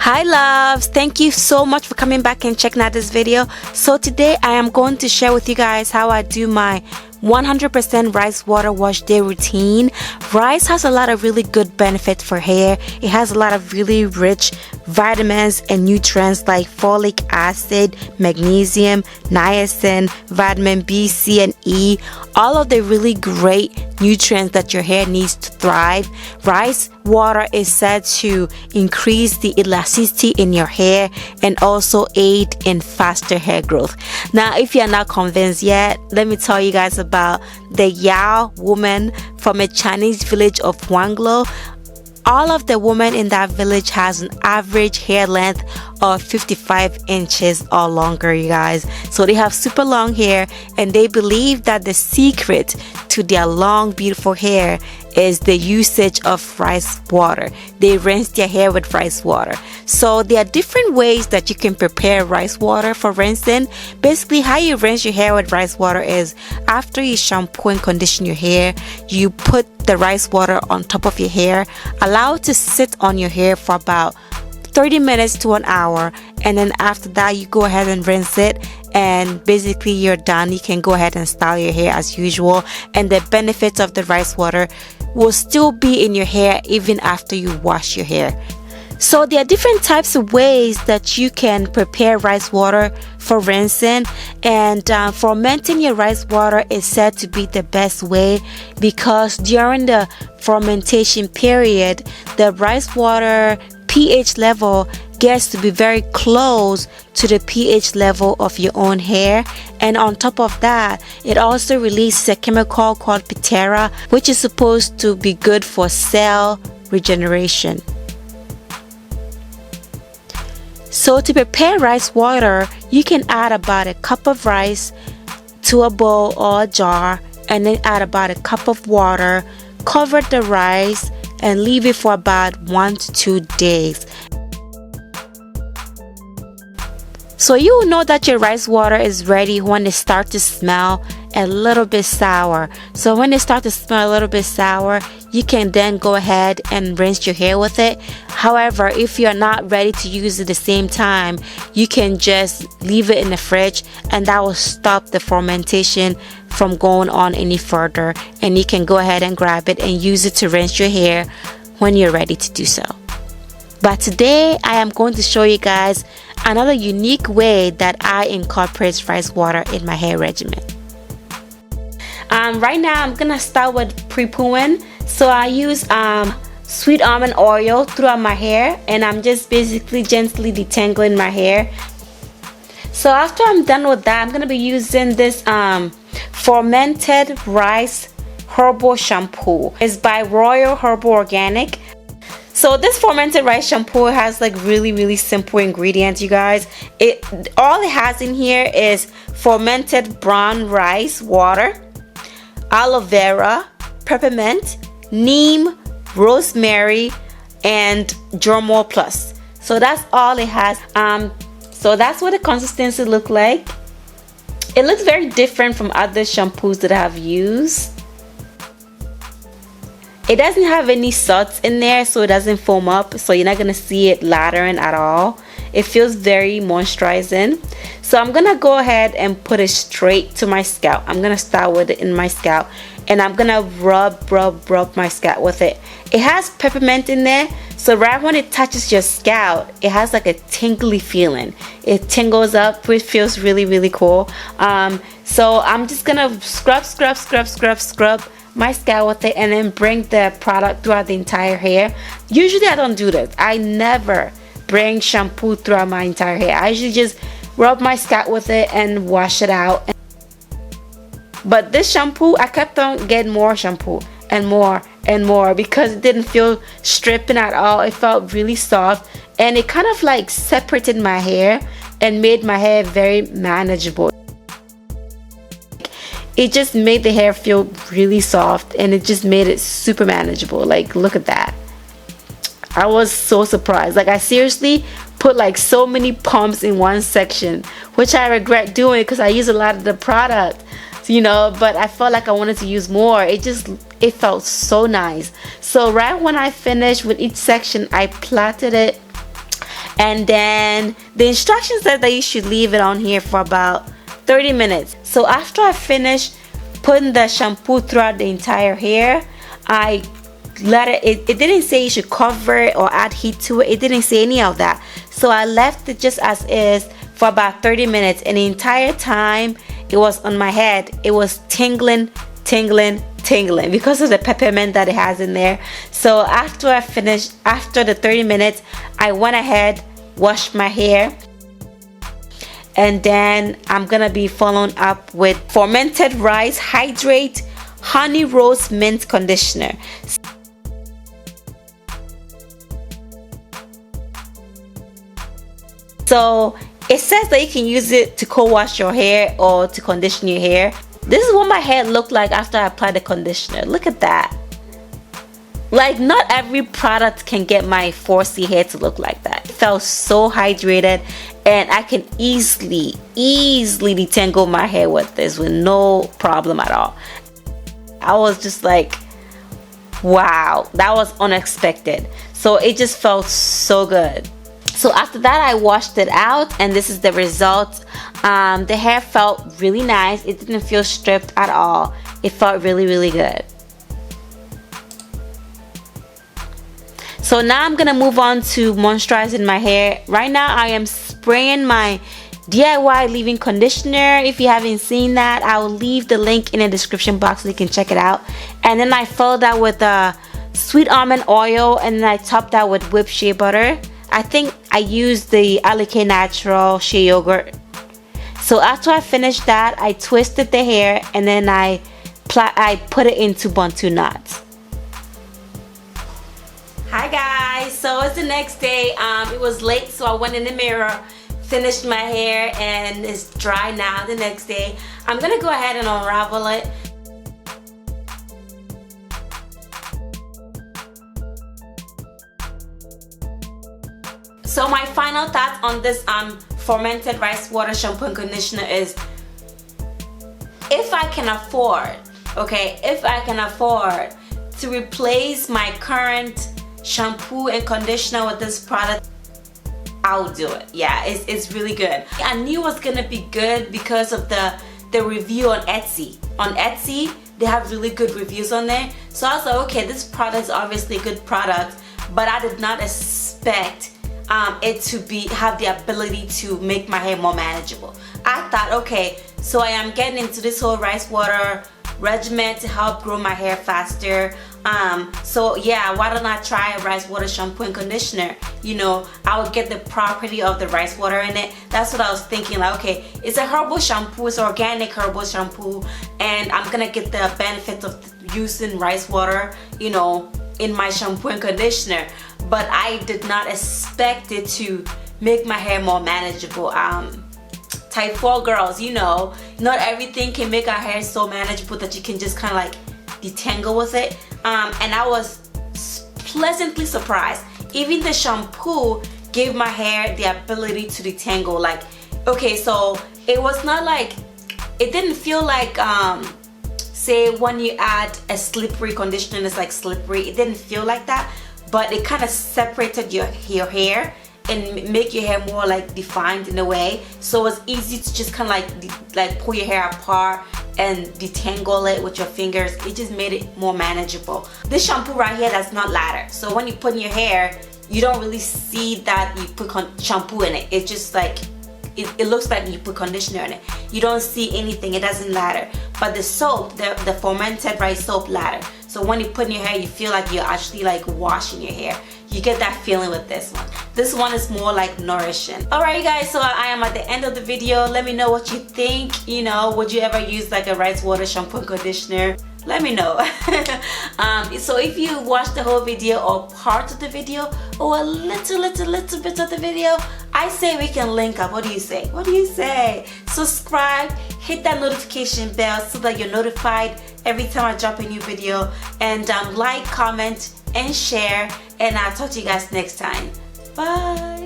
Hi loves, thank you so much for coming back and checking out this video. So today I am going to share with you guys how I do my 100% rice water wash day routine. Rice has a lot of really good benefits for hair. It has a lot of really rich vitamins and nutrients like folic acid, magnesium, niacin, vitamin B, C, and E. All of the really great nutrients that your hair needs to thrive. Rice water is said to increase the elasticity in your hair and also aid in faster hair growth. Now, if you're not convinced yet, let me tell you guys about the Yao woman from a Chinese village of Wanglo. All of the women in that village has an average hair length of 55 inches or longer, you guys. So they have super long hair, and they believe that the secret to their long, beautiful hair is the usage of rice water. They rinse their hair with rice water. So there are different ways that you can prepare rice water for rinsing. Basically, how you rinse your hair with rice water is after you shampoo and condition your hair, you put the rice water on top of your hair, allow it to sit on your hair for about 30 minutes to an hour, and then after that you go ahead and rinse it, and basically you're done. You can go ahead and style your hair as usual, and the benefits of the rice water will still be in your hair even after you wash your hair. So there are different types of ways that you can prepare rice water for rinsing, and fermenting your rice water is said to be the best way because during the fermentation period, the rice water pH level gets to be very close to the pH level of your own hair, and on top of that, it also releases a chemical called pitera, which is supposed to be good for cell regeneration. So to prepare rice water, you can add about a cup of rice to a bowl or a jar, and then add about a cup of water, cover the rice, and leave it for about 1 to 2 days. So you will know that your rice water is ready when it starts to smell a little bit sour. So when it starts to smell a little bit sour, you can then go ahead and rinse your hair with it. However, if you're not ready to use it at the same time, you can just leave it in the fridge, and that will stop the fermentation from going on any further, and you can go ahead and grab it and use it to rinse your hair when you're ready to do so. But today I am going to show you guys another unique way that I incorporate rice water in my hair regimen. Right now I'm gonna start with pre-pooing. So I use sweet almond oil throughout my hair, and I'm just basically gently detangling my hair. So after I'm done with that, I'm gonna be using this fermented rice herbal shampoo. It's by Royal Herbal Organic. So this fermented rice shampoo has like really simple ingredients, you guys. All it has in here is fermented brown rice water, aloe vera, peppermint, neem, rosemary, and germol plus. So that's all it has. So that's what the consistency looks like. It looks very different from other shampoos that I've used. It doesn't have any salts in there, so it doesn't foam up, so you're not gonna see it lathering at all. It feels very moisturizing. So I'm gonna go ahead and put it straight to my scalp. I'm gonna start with it in my scalp, and I'm gonna rub my scalp with it. It has peppermint in there, so right when it touches your scalp, it has like a tingly feeling. It tingles up, which feels really cool. So I'm just gonna scrub my scalp with it, and then bring the product throughout the entire hair. Usually I don't do this. I never bring shampoo throughout my entire hair. I usually just rub my scalp with it and wash it out. But this shampoo, I kept on getting more shampoo and more because it didn't feel stripping at all. It felt really soft, and it kind of like separated my hair and made my hair very manageable. It just made the hair feel really soft, and it just made it super manageable. Like, look at that. I was so surprised. Like, I seriously put like so many pumps in one section, which I regret doing because I use a lot of the product, you know, but I felt like I wanted to use more. It felt so nice. So right when I finished with each section, I plaited it And then the instructions said that you should leave it on here for about 30 minutes. So after I finished putting the shampoo throughout the entire hair, I let it didn't say you should cover it or add heat to it. It didn't say any of that. So I left it just as is for about 30 minutes, and the entire time it was on my head, it was tingling because of the peppermint that it has in there. So after I finished, after the 30 minutes, I went ahead, washed my hair, and then I'm gonna be following up with Fermented Rice Hydrate Honey Rose Mint Conditioner. So it says that you can use it to co-wash your hair or to condition your hair. This is what my hair looked like after I applied the conditioner. Look at that. Like, not every product can get my 4C hair to look like that. It felt so hydrated, and I can easily detangle my hair with this with no problem at all. I was just like, wow, that was unexpected. So it just felt so good. So after that, I washed it out, and this is the result. The hair felt really nice. It didn't feel stripped at all. It felt really good. So now I'm gonna move on to moisturizing my hair. Right now I am spraying my DIY leave-in conditioner. If you haven't seen that, I will leave the link in the description box so you can check it out. And then I followed that with sweet almond oil, and then I topped that with whipped shea butter. I think I used the Alike Natural shea yogurt. So after I finished that, I twisted the hair, and then I put it into bantu knots. Hi guys, so it's the next day. It was late, so I went in the mirror, finished my hair, and it's dry now. The next day, I'm gonna go ahead and unravel it. So my final thoughts on this fermented rice water shampoo and conditioner is, if I can afford, okay, if I can afford to replace my current shampoo and conditioner with this product, I'll do it. Yeah, it's really good. I knew it was gonna be good because of the review on Etsy. On Etsy, they have really good reviews on there. So I was like, okay, this product is obviously a good product, but I did not expect it to have the ability to make my hair more manageable. I thought, okay, so I am getting into this whole rice water regimen to help grow my hair faster. So yeah, why don't I try a rice water shampoo and conditioner? You know, I would get the property of the rice water in it. That's what I was thinking, like, okay, it's a herbal shampoo, it's organic herbal shampoo, and I'm gonna get the benefits of using rice water, you know, in my shampoo and conditioner. But I did not expect it to make my hair more manageable. Type 4 girls, you know, not everything can make our hair so manageable that you can just kind of like detangle with it. And I was pleasantly surprised. Even the shampoo gave my hair the ability to detangle. Like, okay, so it was not like, it didn't feel like say when you add a slippery conditioner and it's like slippery, it didn't feel like that, but it kind of separated your hair and make your hair more like defined in a way. So it's easy to just kind of like pull your hair apart and detangle it with your fingers. It just made it more manageable. This shampoo right here, that's not ladder. So when you put in your hair, you don't really see that you put shampoo in it. It's just like, it looks like you put conditioner in it. You don't see anything, it doesn't ladder. But the soap, the fermented rice soap ladder. So when you put in your hair, you feel like you're actually like washing your hair. You get that feeling with this one. This one is more like nourishing. Alright you guys, so I am at the end of the video. Let me know what you think. You know, would you ever use like a rice water shampoo and conditioner? Let me know. So if you watched the whole video or part of the video or a little bit of the video, I say we can link up. What do you say? What do you say? Subscribe, hit that notification bell so that you're notified every time I drop a new video, and like, comment, and share, and I'll talk to you guys next time. Bye.